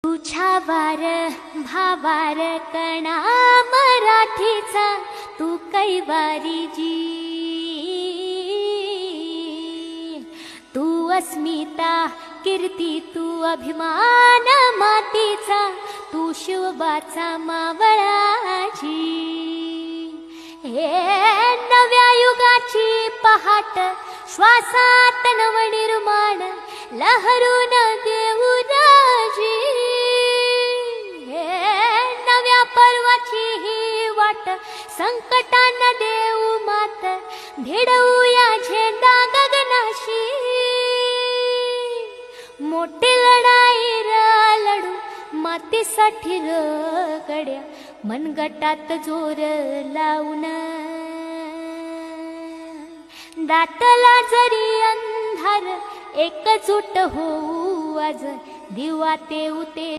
तुझ्या वार भावार कणा मराठीचा तू कैवारी जी। तू अस्मिता कीर्ती तू अभिमान मातीचा तू शिवबाचा मावळाची। हे नव्या युगाची पहाट श्वासात नवनिर्माण लहरून देऊ राजी। नव्या पर्वाची ही वाट संकटान देऊ मात भिडवूया झेंडा गगनाशी। मोठी लढाई लढू मातीसाठी गड्या मनगटात जोर लावून। दाटला जरी अंधार एकजूट होऊ आज दिवा तेऊ ते